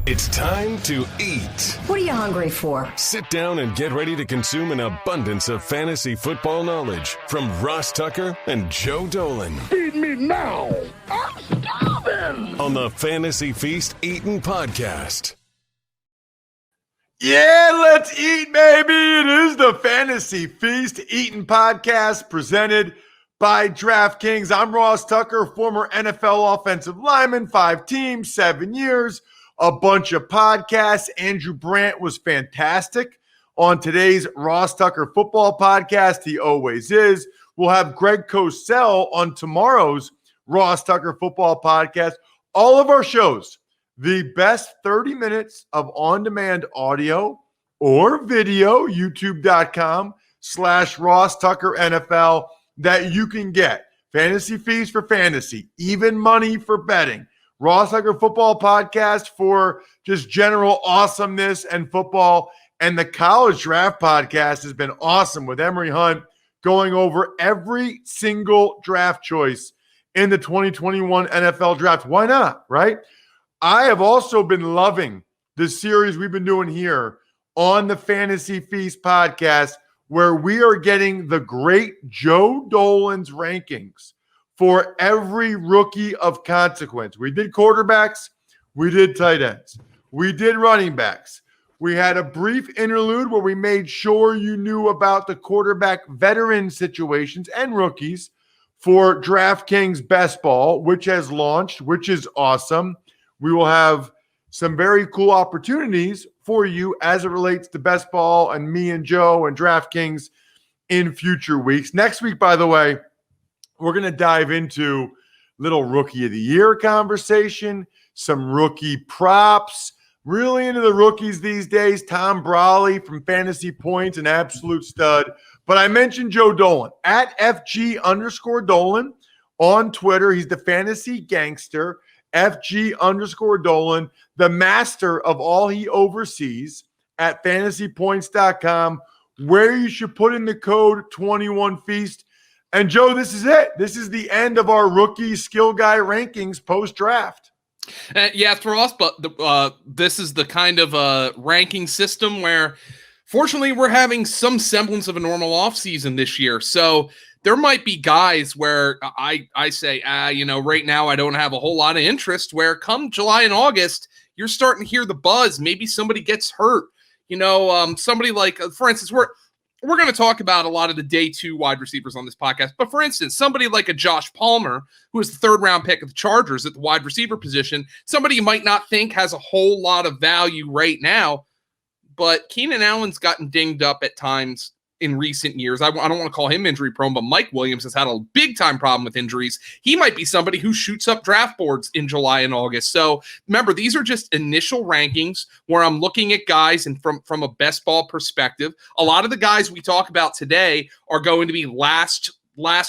It's time to eat. What are you hungry for? Sit down and get ready to consume an abundance of fantasy football knowledge from Ross Tucker and Joe Dolan. Feed me now. I'm starving. On the Fantasy Feast Eatin' Podcast. Yeah, let's eat, baby. It is the Fantasy Feast Eatin' Podcast presented by DraftKings. I'm Ross Tucker, former NFL offensive lineman, 5 teams, 7 years, a bunch of podcasts. Andrew Brandt was fantastic on today's Ross Tucker football podcast. He always is. We'll have Greg Cosell on tomorrow's Ross Tucker football podcast. All of our shows, the best 30 minutes of on-demand audio or video, youtube.com/Ross Tucker NFL that you can get. Fantasy fees for fantasy, even money for betting. Ross Tucker Football Podcast for just general awesomeness and football. And the College Draft Podcast has been awesome with Emory Hunt going over every single draft choice in the 2021 NFL Draft. Why not, right? I have also been loving the series we've been doing here on the Fantasy Feast Podcast, where we are getting the great Joe Dolan's rankings for every rookie of consequence. We did quarterbacks. We did tight ends. We did running backs. We had a brief interlude where we made sure you knew about the quarterback veteran situations and rookies for DraftKings Best Ball, which has launched, which is awesome. We will have some very cool opportunities for you as it relates to Best Ball and me and Joe and DraftKings in future weeks. Next week, by the way, we're going to dive into little Rookie of the Year conversation, some rookie props, really into the rookies these days. Tom Brawley from Fantasy Points, an absolute stud. But I mentioned Joe Dolan at FG_Dolan on Twitter. He's the fantasy gangster, FG_Dolan, the master of all he oversees at fantasypoints.com, where you should put in the code 21Feast. And Joe, this is it. This is the end of our rookie skill guy rankings post-draft. Yeah, for us, but this is the kind of ranking system where, fortunately, we're having some semblance of a normal offseason this year. So there might be guys where I say, right now I don't have a whole lot of interest, where come July and August, you're starting to hear the buzz. Maybe somebody gets hurt. Somebody like, for instance, we're going to talk about a lot of the day 2 wide receivers on this podcast. But for instance, somebody like a Josh Palmer, who is the 3rd round pick of the Chargers at the wide receiver position, somebody you might not think has a whole lot of value right now, but Keenan Allen's gotten dinged up at times in recent years. I don't want to call him injury prone, but Mike Williams has had a big time problem with injuries. He might be somebody who shoots up draft boards in July and August. So remember, these are just initial rankings where I'm looking at guys and from a best ball perspective. A lot of the guys we talk about today are going to be last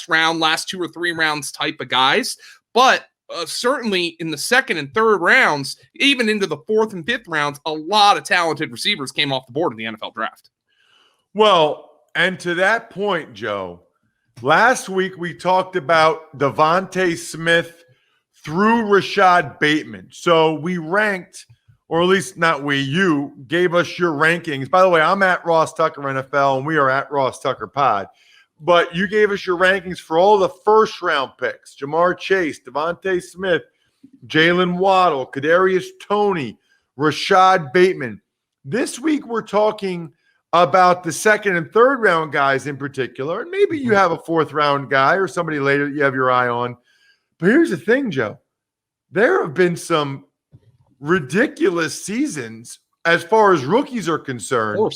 round, last 2 or 3 rounds type of guys. But certainly in the 2nd and 3rd rounds, even into the 4th and 5th rounds, a lot of talented receivers came off the board in the NFL draft. Well, and to that point, Joe, last week we talked about Devontae Smith through Rashad Bateman. So we ranked, or at least not we, you gave us your rankings. By the way, I'm at Ross Tucker NFL and we are at Ross Tucker Pod. But you gave us your rankings for all the 1st round picks: Jamar Chase, Devontae Smith, Jalen Waddle, Kadarius Toney, Rashad Bateman. This week we're talking about the 2nd and 3rd round guys in particular. And maybe you have a 4th round guy or somebody later that you have your eye on. But here's the thing, Joe. There have been some ridiculous seasons as far as rookies are concerned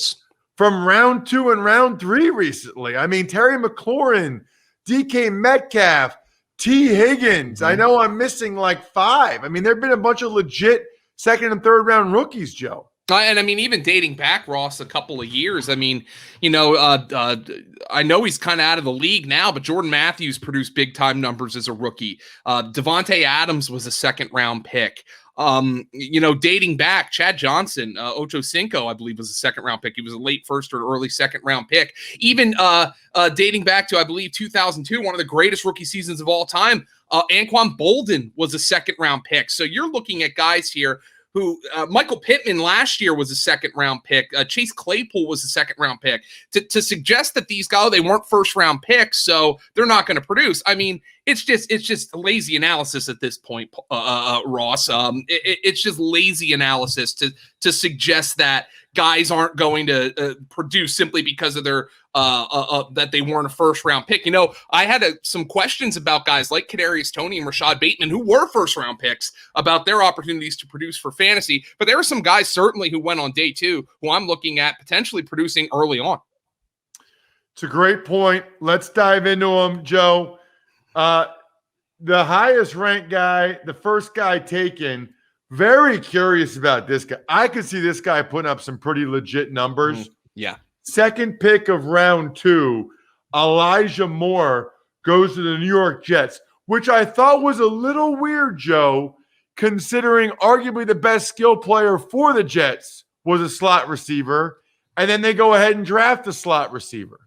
from round 2 and round 3 recently. I mean, Terry McLaurin, DK Metcalf, T. Higgins. I know I'm missing like 5. I mean, there have been a bunch of legit 2nd and 3rd round rookies, Joe. And I mean, even dating back, Ross, a couple of years. I mean, I know he's kind of out of the league now, but Jordan Matthews produced big time numbers as a rookie. Devontae Adams was a 2nd round pick. Dating back, Chad Johnson, Ocho Cinco, I believe, was a 2nd round pick. He was a late 1st or early 2nd round pick. Even dating back to, I believe, 2002, one of the greatest rookie seasons of all time, Anquan Bolden was a second-round pick. So you're looking at guys here who Michael Pittman last year was a second-round pick. Chase Claypool was a second-round pick. To suggest that these guys, they weren't first-round picks, so they're not going to produce. I mean, it's just lazy analysis at this point, Ross. It's just lazy analysis to suggest that guys aren't going to produce simply because of their that they weren't a first-round pick. You know, I had some questions about guys like Kadarius Toney and Rashad Bateman, who were first-round picks, about their opportunities to produce for fantasy. But there are some guys certainly who went on day two who I'm looking at potentially producing early on. It's a great point. Let's dive into them, Joe. The highest ranked guy, the first guy taken, very curious about this guy. I could see this guy putting up some pretty legit numbers. Yeah. Second pick of round 2, Elijah Moore goes to the New York Jets, which I thought was a little weird, Joe, considering arguably the best skill player for the Jets was a slot receiver, and then they go ahead and draft a slot receiver.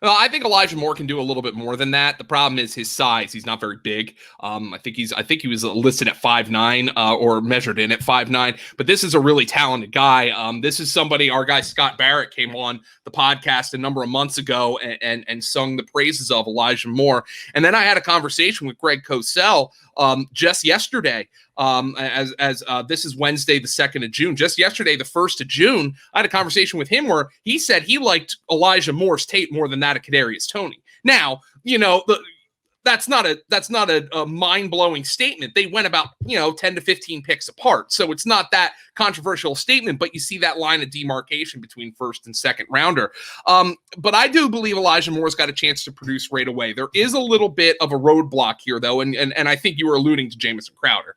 Well, I think Elijah Moore can do a little bit more than that. The problem is his size. He's not very big. I think he was listed at 5'9", or measured in at 5'9". But this is a really talented guy. This is somebody, our guy Scott Barrett came on the podcast a number of months ago and sung the praises of Elijah Moore. And then I had a conversation with Greg Cosell just yesterday. As this is Wednesday, the 2nd of June. Just yesterday, the 1st of June, I had a conversation with him where he said he liked Elijah Moore's tape more than that of Kadarius Toney. Now, you know, that's not a mind-blowing statement. They went about 10 to 15 picks apart, so it's not that controversial statement. But you see that line of demarcation between first and second rounder. But I do believe Elijah Moore's got a chance to produce right away. There is a little bit of a roadblock here, though, and I think you were alluding to Jamison Crowder.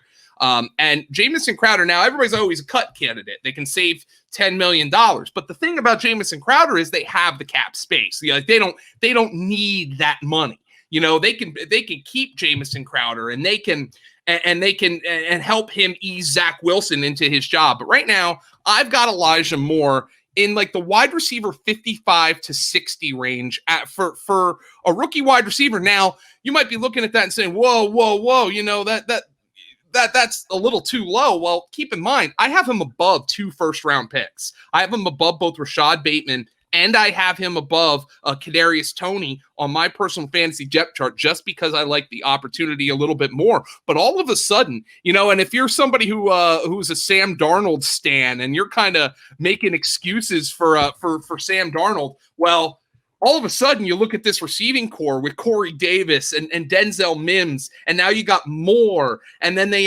And Jamison Crowder, now everybody's always a cut candidate. They can save $10 million. But the thing about Jamison Crowder is they have the cap space. They don't need that money. You know, they can keep Jamison Crowder and they can help him ease Zach Wilson into his job. But right now, I've got Elijah Moore in like the wide receiver 55 to 60 range for a rookie wide receiver. Now, you might be looking at that and saying, whoa, you know, that's a little too low. Well, keep in mind, I have him above 2 first-round picks. I have him above both Rashad Bateman and I have him above Kadarius Toney on my personal fantasy depth chart just because I like the opportunity a little bit more. But all of a sudden, you know, and if you're somebody who's a Sam Darnold stan and you're kind of making excuses for Sam Darnold, well, all of a sudden, you look at this receiving core with Corey Davis and Denzel Mims, and now you got Moore, and then they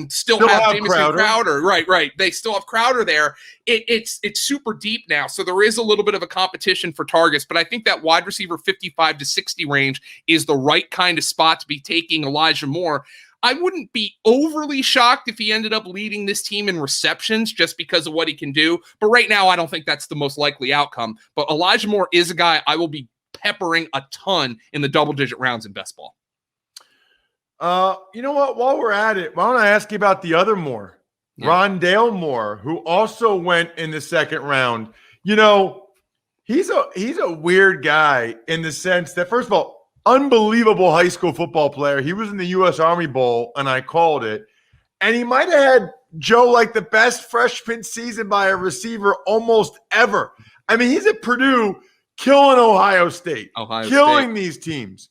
still have Jamison Crowder. Right. They still have Crowder there. It's super deep now, so there is a little bit of a competition for targets, but I think that wide receiver 55 to 60 range is the right kind of spot to be taking Elijah Moore. I wouldn't be overly shocked if he ended up leading this team in receptions just because of what he can do. But right now, I don't think that's the most likely outcome. But Elijah Moore is a guy I will be peppering a ton in the double-digit rounds in best ball. You know what? While we're at it, why don't I ask you about the other Moore, Rondale Moore, who also went in the second round. You know, he's a weird guy in the sense that, first of all, unbelievable high school football player. He was in the U.S. Army Bowl, and I called it. And he might have had, Joe, like the best freshman season by a receiver almost ever. I mean, he's at Purdue killing Ohio State, killing these teams.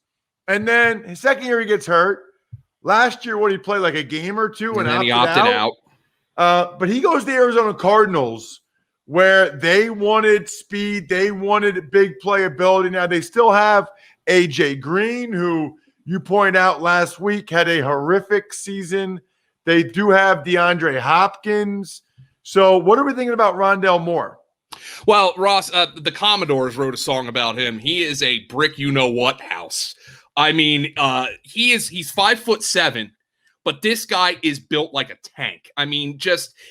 And then his second year he gets hurt. Last year, he played like a game or two and then he opted out. But he goes to the Arizona Cardinals where they wanted speed. They wanted big playability. Now, they still have A.J. Green, who you point out last week had a horrific season. They do have DeAndre Hopkins. So what are we thinking about Rondale Moore? Well, Ross, the Commodores wrote a song about him. He is a brick you-know-what house. I mean, he's 5'7", but this guy is built like a tank. I mean,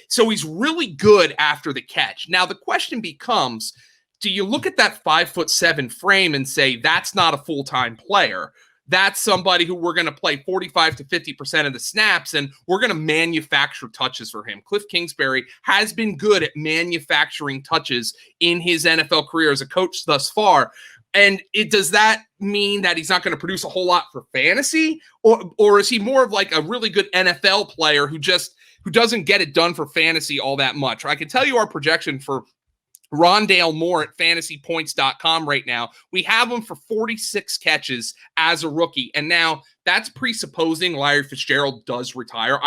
so he's really good after the catch. Now, the question becomes, do you look at that 5'7" frame and say that's not a full-time player? That's somebody who we're going to play 45 to 50% of the snaps, and we're going to manufacture touches for him. Cliff Kingsbury has been good at manufacturing touches in his NFL career as a coach thus far. And does that mean that he's not going to produce a whole lot for fantasy? Or is he more of like a really good NFL player who doesn't get it done for fantasy all that much? I can tell you our projection for Rondale Moore at fantasypoints.com right now. We have him for 46 catches as a rookie. And now that's presupposing Larry Fitzgerald does retire.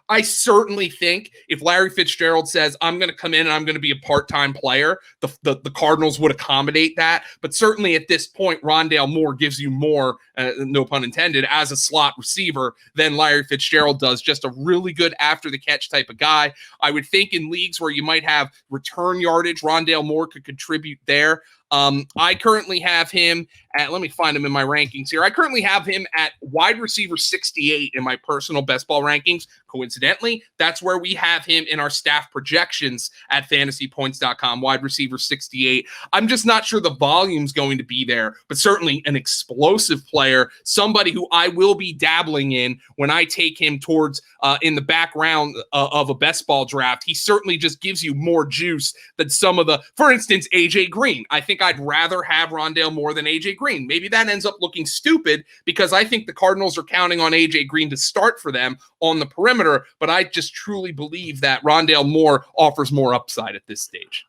I certainly think if Larry Fitzgerald says, I'm going to come in and I'm going to be a part-time player, the Cardinals would accommodate that. But certainly at this point, Rondale Moore gives you more, no pun intended, as a slot receiver than Larry Fitzgerald does. Just a really good after-the-catch type of guy. I would think in leagues where you might have return yardage, Rondale Moore could contribute there. I currently have him at, let me find him in my rankings here. I currently have him at wide receiver 68 in my personal best ball rankings. Coincidentally, that's where we have him in our staff projections at fantasypoints.com, wide receiver 68. I'm just not sure the volume's going to be there, but certainly an explosive player, somebody who I will be dabbling in when I take him towards in the background of a best ball draft. He certainly just gives you more juice than some of the, for instance, AJ Green. I think I'd rather have Rondale Moore than AJ Green. Maybe that ends up looking stupid because I think the Cardinals are counting on AJ Green to start for them on the perimeter, but I just truly believe that Rondale Moore offers more upside at this stage.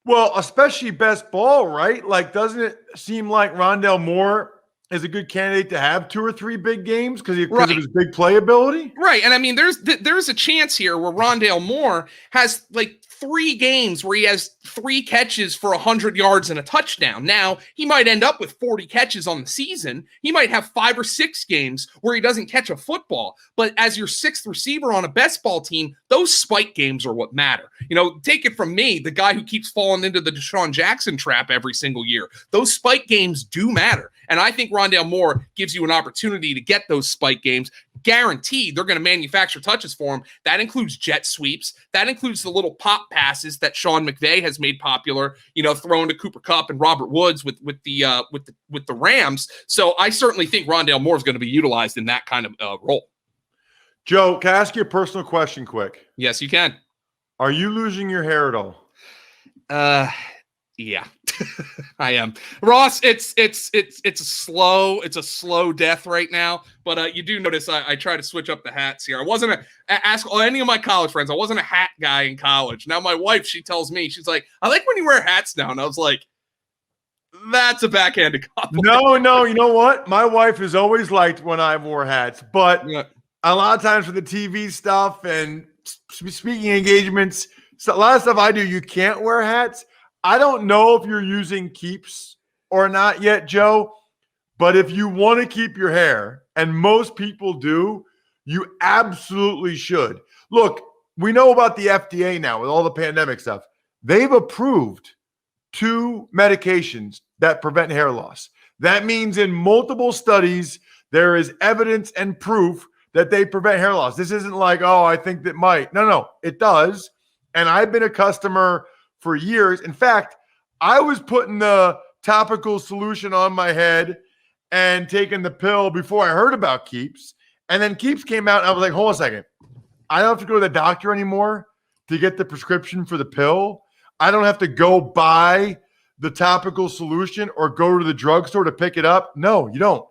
Well, especially best ball, right? Like, doesn't it seem like Rondale Moore is a good candidate to have 2 or 3 big games because of his big playability? Right. And I mean, there's a chance here where Rondale Moore has like 3 games where he has 3 catches for 100 yards and a touchdown. Now, he might end up with 40 catches on the season. He might have 5 or 6 games where he doesn't catch a football. But as your 6th receiver on a best ball team, those spike games are what matter. You know, take it from me, the guy who keeps falling into the Deshaun Jackson trap every single year. Those spike games do matter. And I think Rondale Moore gives you an opportunity to get those spike games. Guaranteed they're going to manufacture touches for him. That includes jet sweeps. That includes the little pop passes that Sean McVay has made popular, you know, throwing to Cooper Kupp and Robert Woods with the Rams. So I certainly think Rondale Moore is going to be utilized in that kind of role. Joe, can I ask you a personal question quick? Yes, you can. Are you losing your hair at all? Yeah. I am. Ross, it's a slow death right now, but you do notice I try to switch up the hats here. I wasn't ask any of my college friends. I wasn't a hat guy in college. Now my wife, she tells me, she's like, I like when you wear hats now. And I was like, that's a backhanded compliment. No, you know what? My wife has always liked when I wore hats, but a lot of times for the TV stuff and speaking engagements, so a lot of stuff I do, you can't wear hats. I don't know if you're using Keeps or not yet, Joe, but if you want to keep your hair, and most people do, you absolutely should. Look, we know about the FDA now with all the pandemic stuff. They've approved 2 medications that prevent hair loss. That means in multiple studies, there is evidence and proof that they prevent hair loss. This isn't like, oh, I think that might. No, it does. And I've been a customer for years. In fact, I was putting the topical solution on my head and taking the pill before I heard about Keeps. And then Keeps came out and I was like, hold on a second. I don't have to go to the doctor anymore to get the prescription for the pill. I don't have to go buy the topical solution or go to the drugstore to pick it up. No, you don't.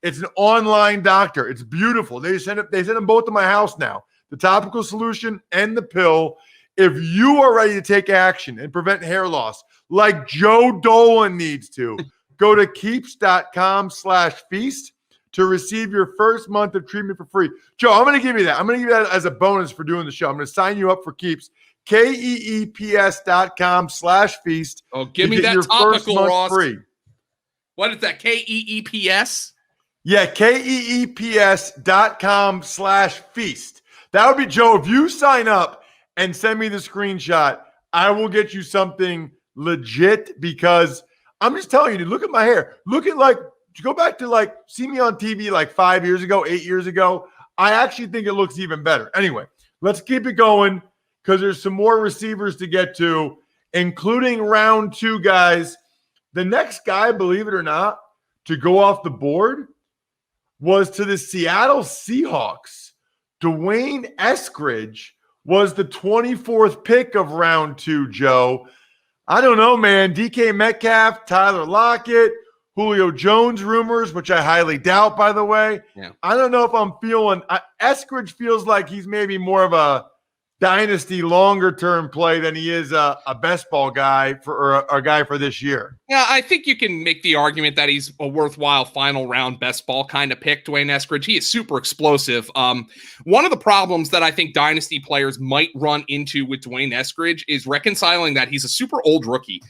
It's an online doctor. It's beautiful. They send them both to my house now. The topical solution and the pill. If you are ready to take action and prevent hair loss like Joe Dolan needs to, go to keeps.com/feast to receive your first month of treatment for free. Joe, I'm going to give you that. I'm going to give you that as a bonus for doing the show. I'm going to sign you up for Keeps. KEEPS.com/feast. Oh, give me that topical, Ross. Free. What is that? KEEPS? Yeah, KEEPS.com/feast. That would be, Joe, if you sign up and send me the screenshot, I will get you something legit because I'm just telling you, dude, look at my hair. Look at go back to see me on TV like 5 years ago, 8 years ago. I actually think it looks even better. Anyway, let's keep it going because there's some more receivers to get to, including round 2 guys. The next guy, believe it or not, to go off the board was to the Seattle Seahawks. Dwayne Eskridge was the 24th pick of round 2, Joe. I don't know, man. DK Metcalf, Tyler Lockett, Julio Jones rumors, which I highly doubt, by the way. Yeah. I don't know if I'm feeling Eskridge feels like he's maybe more of a dynasty longer-term play than he is a best ball guy or a guy for this year. Yeah, I think you can make the argument that he's a worthwhile final round best ball kind of pick, Dwayne Eskridge. He is super explosive. One of the problems that I think dynasty players might run into with Dwayne Eskridge is reconciling that he's a super old rookie.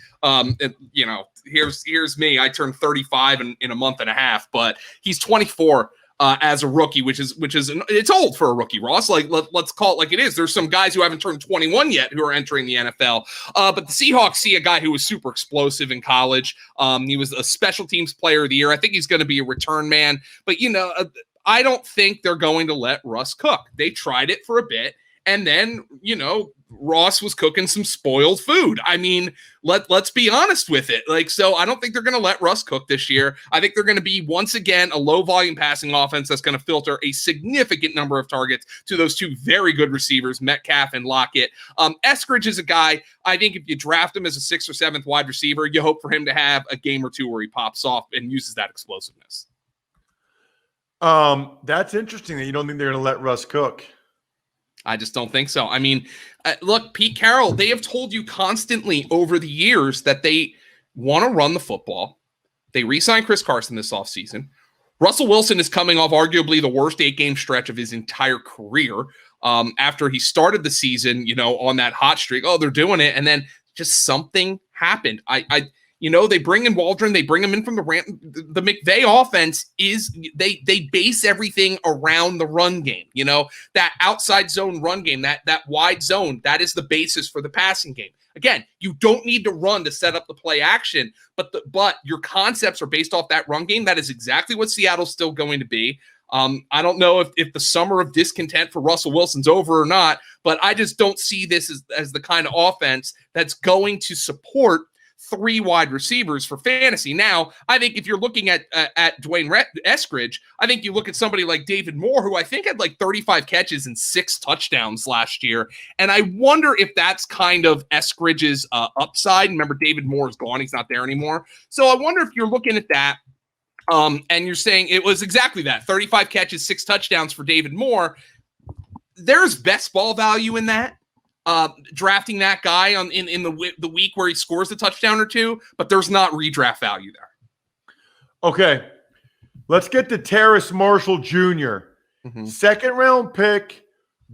Here's me. I turned 35 in a month and a half, but he's 24. As a rookie, which is it's old for a rookie, Ross. Like let's call it like it is. There's some guys who haven't turned 21 yet who are entering the NFL. But the Seahawks see a guy who was super explosive in college. He was a special teams player of the year. I think he's going to be a return man. But I don't think they're going to let Russ cook. They tried it for a bit, and then Ross was cooking some spoiled food. I mean, let's be honest with it. So I don't think they're going to let Russ cook this year. I think they're going to be, once again, a low volume passing offense that's going to filter a significant number of targets to those two very good receivers, Metcalf and Lockett. Eskridge is a guy, I think if you draft him as a 6th or 7th wide receiver, you hope for him to have a game or two where he pops off and uses that explosiveness. That's interesting that you don't think they're going to let Russ cook. I just don't think so. I mean, look, Pete Carroll, they have told you constantly over the years that they want to run the football. They re-signed Chris Carson this offseason. Russell Wilson is coming off arguably the worst 8-game stretch of his entire career after he started the season, on that hot streak. Oh, they're doing it. And then just something happened. They bring in Waldron. They bring him in from the McVay offense is they base everything around the run game. That outside zone run game, that wide zone, that is the basis for the passing game. Again, you don't need to run to set up the play action, but your concepts are based off that run game. That is exactly what Seattle's still going to be. I don't know if the summer of discontent for Russell Wilson's over or not, but I just don't see this as the kind of offense that's going to support 3 wide receivers for fantasy. Now, I think if you're looking at Dwayne Eskridge, I think you look at somebody like David Moore, who I think had like 35 catches and 6 touchdowns last year. And I wonder if that's kind of Eskridge's upside. Remember, David Moore is gone. He's not there anymore. So I wonder if you're looking at that and you're saying it was exactly that, 35 catches, 6 touchdowns for David Moore. There's best ball value in that. Drafting that guy in the week where he scores a touchdown or 2, but there's not redraft value there. Okay, let's get to Terrace Marshall Jr. Mm-hmm. 2nd round pick,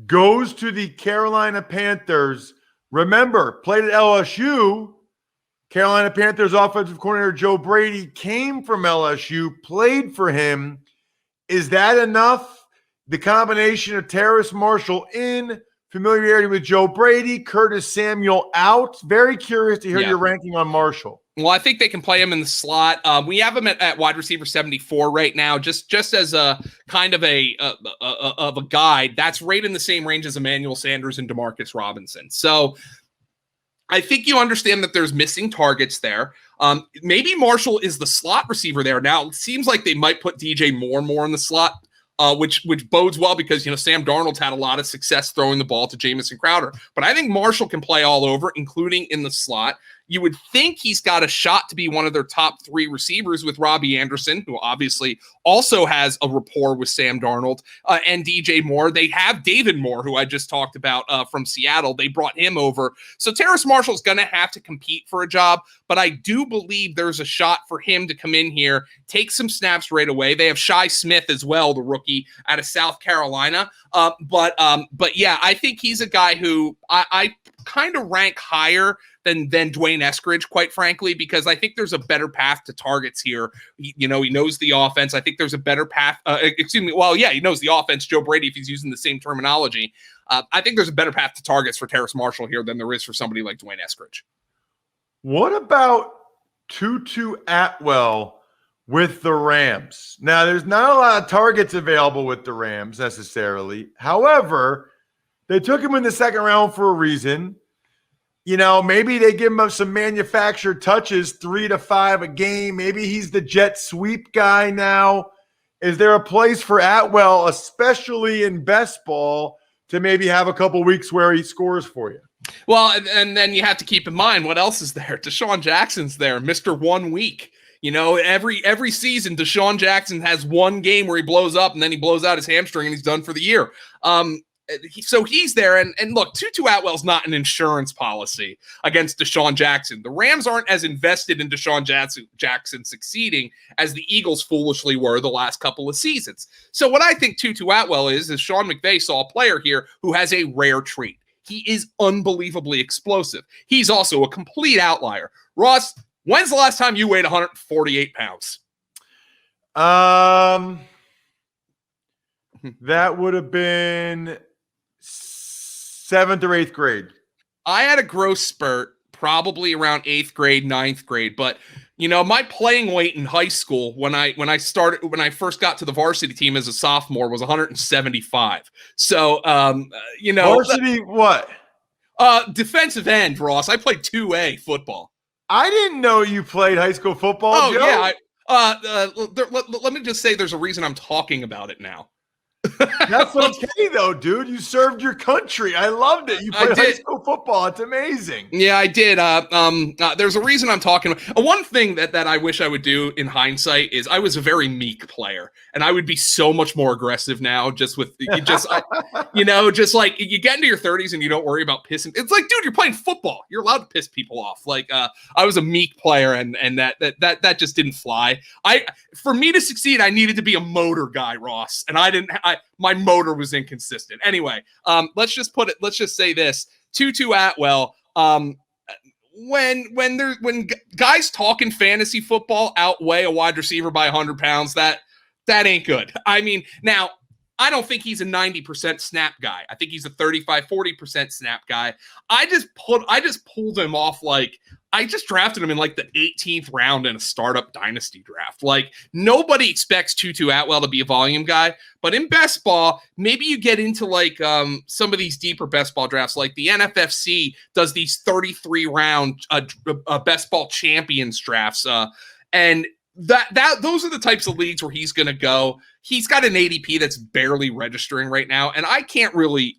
goes to the Carolina Panthers. Remember, played at LSU. Carolina Panthers offensive coordinator Joe Brady came from LSU, played for him. Is that enough? The combination of Terrace Marshall in, familiarity with Joe Brady, Curtis Samuel out. Very curious to hear your ranking on Marshall. Well, I think they can play him in the slot. We have him at wide receiver 74 right now, just as a kind of a guide. That's right in the same range as Emmanuel Sanders and Demarcus Robinson. So I think you understand that there's missing targets there. Maybe Marshall is the slot receiver there. Now, it seems like they might put DJ more in the slot. Which bodes well because, Sam Darnold's had a lot of success throwing the ball to Jamison Crowder. But I think Marshall can play all over, including in the slot. You would think he's got a shot to be one of their top 3 receivers with Robbie Anderson, who obviously also has a rapport with Sam Darnold, and DJ Moore. They have David Moore, who I just talked about from Seattle. They brought him over. So Terrace Marshall's going to have to compete for a job, but I do believe there's a shot for him to come in here, take some snaps right away. They have Shi Smith as well, the rookie out of South Carolina. But yeah, I think he's a guy who I kind of rank higher than Dwayne Eskridge, quite frankly, because I think there's a better path to targets here. He knows the offense. I think there's a better path. He knows the offense, Joe Brady, if he's using the same terminology. I think there's a better path to targets for Terrace Marshall here than there is for somebody like Dwayne Eskridge. What about Tutu Atwell with the Rams? Now, there's not a lot of targets available with the Rams necessarily. However, they took him in the 2nd round for a reason. Maybe they give him some manufactured touches, 3 to 5 a game. Maybe he's the jet sweep guy now. Is there a place for Atwell, especially in best ball, to maybe have a couple weeks where he scores for you? Well, and then you have to keep in mind what else is there. Deshaun Jackson's there, Mr. 1 week. Every season, Deshaun Jackson has one game where he blows up and then he blows out his hamstring and he's done for the year. So he's there. And look, Tutu Atwell's not an insurance policy against Deshaun Jackson. The Rams aren't as invested in Deshaun Jackson succeeding as the Eagles foolishly were the last couple of seasons. So what I think Tutu Atwell is Sean McVay saw a player here who has a rare trait. He is unbelievably explosive. He's also a complete outlier. Ross, when's the last time you weighed 148 pounds? That would have been 7th or 8th grade. I had a growth spurt probably around 8th grade, 9th grade, but my playing weight in high school when I first got to the varsity team as a sophomore was 175. So varsity what? Defensive end, Ross. I played 2A football. I didn't know you played high school football. Oh, Joe. yeah. Let me just say there's a reason I'm talking about it now. That's okay, though, dude. You served your country. I loved it. You played high school football. It's amazing. Yeah, I did. There's a reason I'm talking. One thing that I wish I would do in hindsight is I was a very meek player, and I would be so much more aggressive now. Just like you get into your 30s and you don't worry about pissing. It's like, dude, you're playing football. You're allowed to piss people off. I was a meek player, and that just didn't fly. For me to succeed, I needed to be a motor guy, Ross, and my motor was inconsistent. Anyway, let's just say this. Tutu Atwell, when guys talking fantasy football outweigh a wide receiver by 100 pounds, that ain't good. I mean, now I don't think he's a 90% snap guy. I think he's a 35-40% snap guy. I just pulled him off. I just drafted him in the 18th round in a startup dynasty draft. Nobody expects Tutu Atwell to be a volume guy, but in best ball, maybe you get into some of these deeper best ball drafts. Like the NFFC does these 33 round best ball champions drafts. And those are the types of leagues where he's going to go. He's got an ADP that's barely registering right now. And I can't really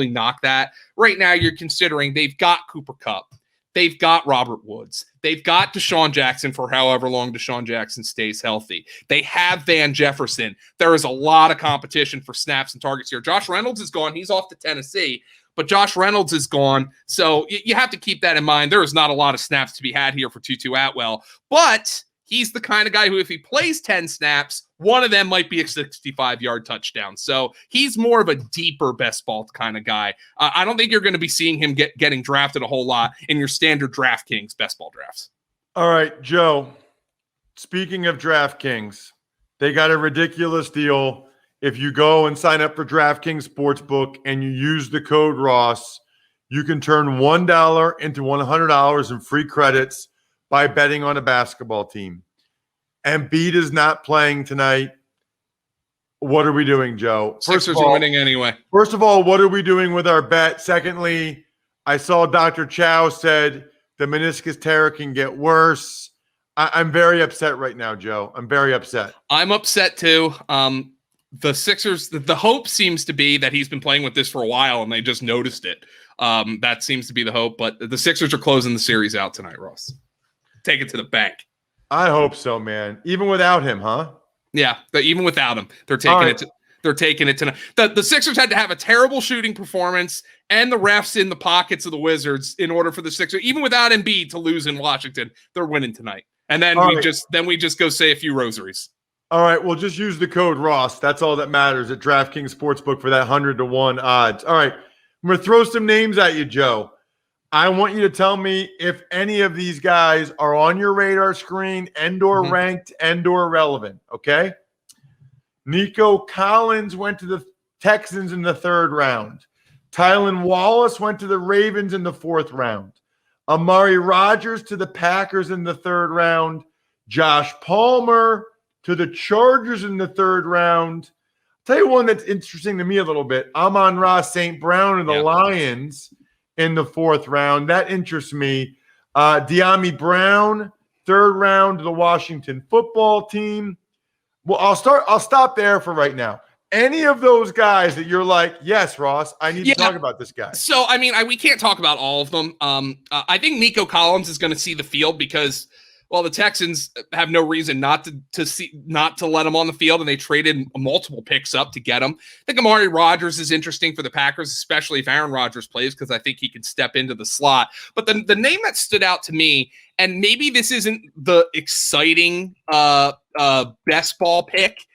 knock that. Right now you're considering they've got Cooper Kupp. They've got Robert Woods. They've got Deshaun Jackson for however long Deshaun Jackson stays healthy. They have Van Jefferson. There is a lot of competition for snaps and targets here. Josh Reynolds is gone. He's off to Tennessee, but Josh Reynolds is gone. So you have to keep that in mind. There is not a lot of snaps to be had here for Tutu Atwell, but he's the kind of guy who, if he plays 10 snaps, one of them might be a 65-yard touchdown. So he's more of a deeper best ball kind of guy. I don't think you're going to be seeing him getting drafted a whole lot in your standard DraftKings best ball drafts. All right, Joe, speaking of DraftKings, they got a ridiculous deal. If you go and sign up for DraftKings Sportsbook and you use the code Ross, you can turn $1 into $100 in free credits by betting on a basketball team. Embiid is not playing tonight. What are we doing, Joe? Sixers are winning anyway. First of all, what are we doing with our bet? Secondly, I saw Dr. Chow said the meniscus tear can get worse. I'm very upset right now, Joe. I'm very upset. I'm upset too. The Sixers, the hope seems to be that he's been playing with this for a while and they just noticed it. That seems to be the hope, but the Sixers are closing the series out tonight, Ross. Take it to the bank. I hope so, man. Even without him, huh? Yeah, even without him, they're taking it. They're taking it tonight. The Sixers had to have a terrible shooting performance and the refs in the pockets of the Wizards in order for the Sixers, even without Embiid, to lose in Washington. They're winning tonight, and then we just go say a few rosaries. All right, well, just use the code Ross. That's all that matters at DraftKings Sportsbook for that 100-1 odds. All right, I'm gonna throw some names at you, Joe. I want you to tell me if any of these guys are on your radar screen and/or ranked and/or relevant, okay? Nico Collins went to the Texans in the 3rd round. Tylan Wallace went to the Ravens in the 4th round. Amari Rodgers to the Packers in the 3rd round. Josh Palmer to the Chargers in the 3rd round. I'll tell you one that's interesting to me a little bit. Amon-Ra St. Brown and the Lions in the 4th round. That interests me. De'Ami Brown, 3rd round to the Washington football team. Well, I'll stop there for right now. any of those guys that you're like, yes, Ross, I need to talk about this guy? So, I mean, we can't talk about all of them. I think Nico Collins is going to see the field because, well, the Texans have no reason not to let him on the field, and they traded multiple picks up to get him. I think Amari Rodgers is interesting for the Packers, especially if Aaron Rodgers plays, because I think he can step into the slot. But the name that stood out to me, and maybe this isn't the exciting best ball pick,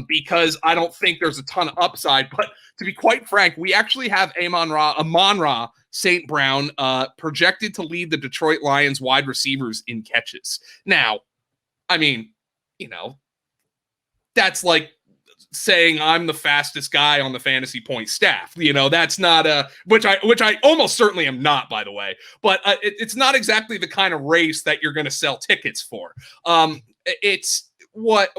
because I don't think there's a ton of upside. But to be quite frank, we actually have Amon-Ra St. Brown projected to lead the Detroit Lions wide receivers in catches. Now, I mean, that's like saying I'm the fastest guy on the fantasy point staff. That's not which I almost certainly am not, by the way. But it's not exactly the kind of race that you're going to sell tickets for. It's what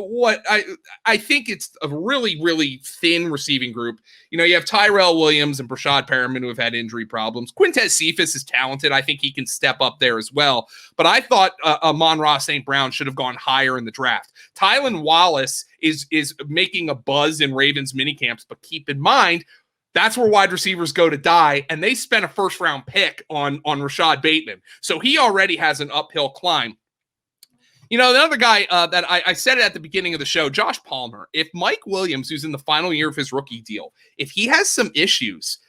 I think it's a really, really thin receiving group. You have Tyrell Williams and Brashad Perriman who have had injury problems. Quintez Cephas is talented. I think he can step up there as well. But I thought Amon-Ra St. Brown should have gone higher in the draft. Tylan Wallace is making a buzz in Ravens minicamps, but keep in mind, that's where wide receivers go to die, and they spent a first-round pick on Rashad Bateman. So he already has an uphill climb. Another guy that I said it at the beginning of the show, Josh Palmer. If Mike Williams, who's in the final year of his rookie deal, if he has some issues,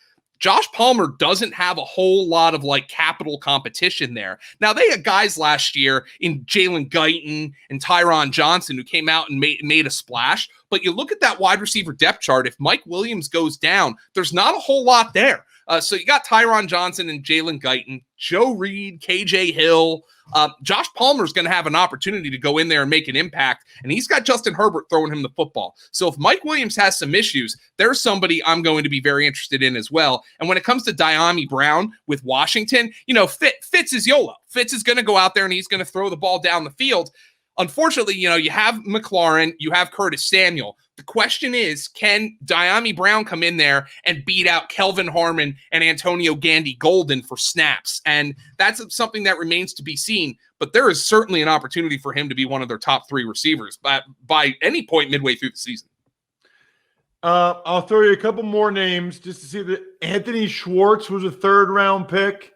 Josh Palmer doesn't have a whole lot of capital competition there. Now, they had guys last year in Jalen Guyton and Tyron Johnson who came out and made a splash. But you look at that wide receiver depth chart, if Mike Williams goes down, there's not a whole lot there. So you got Tyron Johnson and Jalen Guyton, Joe Reed, KJ Hill. Josh Palmer's going to have an opportunity to go in there and make an impact, and he's got Justin Herbert throwing him the football. So if Mike Williams has some issues, there's somebody I'm going to be very interested in as well. And when it comes to Diami Brown with Washington, Fitz is YOLO. Fitz is going to go out there and he's going to throw the ball down the field. Unfortunately, you have McLaurin, you have Curtis Samuel. The question is, can Diami Brown come in there and beat out Kelvin Harmon and Antonio Gandy-Golden for snaps? And that's something that remains to be seen. But there is certainly an opportunity for him to be one of their top three receivers by any point midway through the season. I'll throw you a couple more names just to see that Anthony Schwartz was a third-round pick.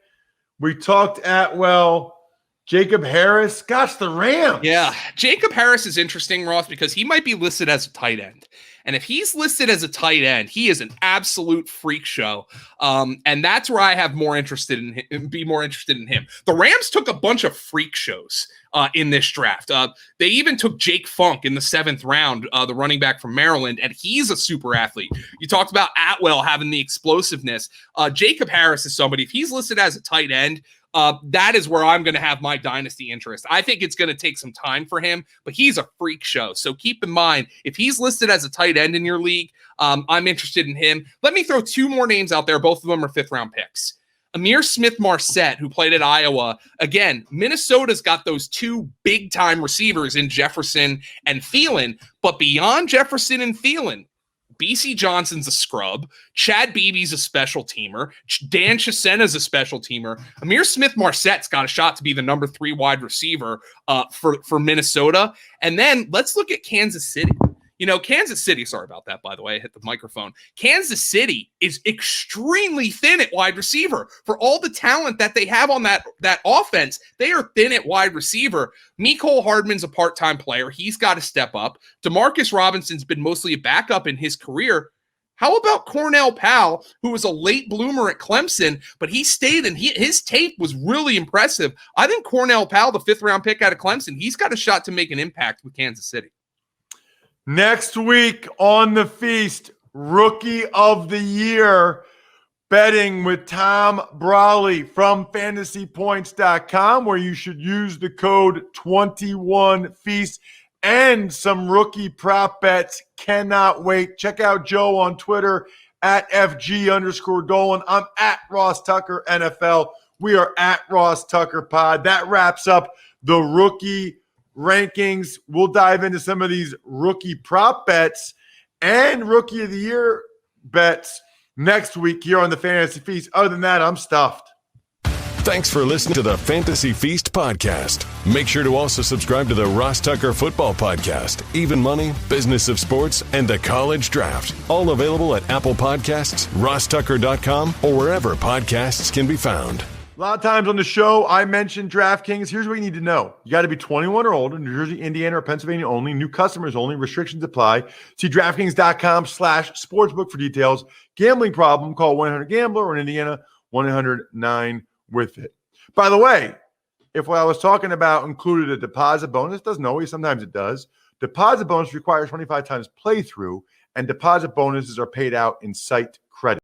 We talked Atwell. Jacob Harris, gosh, the Rams. Yeah, Jacob Harris is interesting, Ross, because he might be listed as a tight end. And if he's listed as a tight end, he is an absolute freak show. And that's where I have more interested in him, be more interested in him. The Rams took a bunch of freak shows in this draft. They even took Jake Funk in the 7th round, the running back from Maryland, and he's a super athlete. You talked about Atwell having the explosiveness. Jacob Harris is somebody, if he's listed as a tight end, that is where I'm going to have my dynasty interest. I think it's going to take some time for him, but he's a freak show. So keep in mind, if he's listed as a tight end in your league, I'm interested in him. Let me throw two more names out there. Both of them are 5th-round picks. Amir Smith Marset, who played at Iowa. Again, Minnesota's got those two big-time receivers in Jefferson and Thielen, but beyond Jefferson and Thielen, BC Johnson's a scrub. Chad Beebe's a special teamer. Dan Chisena's a special teamer. Amir Smith Marset's got a shot to be the number 3 wide receiver for Minnesota. And then let's look at Kansas City. Kansas City, sorry about that, by the way, I hit the microphone. Kansas City is extremely thin at wide receiver. For all the talent that they have on that offense, they are thin at wide receiver. Mecole Hardman's a part-time player. He's got to step up. Demarcus Robinson's been mostly a backup in his career. How about Cornell Powell, who was a late bloomer at Clemson, but he stayed and his tape was really impressive. I think Cornell Powell, the 5th-round pick out of Clemson, he's got a shot to make an impact with Kansas City. Next week on the feast, Rookie of the Year, betting with Tom Brawley from fantasypoints.com, where you should use the code 21feast and some rookie prop bets. Cannot wait. Check out Joe on Twitter at FG_Dolan. I'm at Ross Tucker NFL. We are at Ross Tucker Pod. That wraps up the rookie rankings. We'll dive into some of these rookie prop bets and Rookie of the Year bets next week here on the Fantasy Feast. Other than that, I'm stuffed. Thanks for listening to the Fantasy Feast podcast. Make sure to also subscribe to the Ross Tucker Football Podcast, Even Money, Business of Sports, and the College Draft. All available at Apple Podcasts, rosstucker.com, or wherever podcasts can be found. A lot of times on the show, I mentioned DraftKings. Here's what you need to know. You got to be 21 or older, New Jersey, Indiana, or Pennsylvania only. New customers only. Restrictions apply. See DraftKings.com/sportsbook for details. Gambling problem, call 1-800-GAMBLER, or in Indiana, 1-800-9-WITH-IT. By the way, if what I was talking about included a deposit bonus, doesn't always, sometimes it does. Deposit bonus requires 25 times playthrough, and deposit bonuses are paid out in site credit.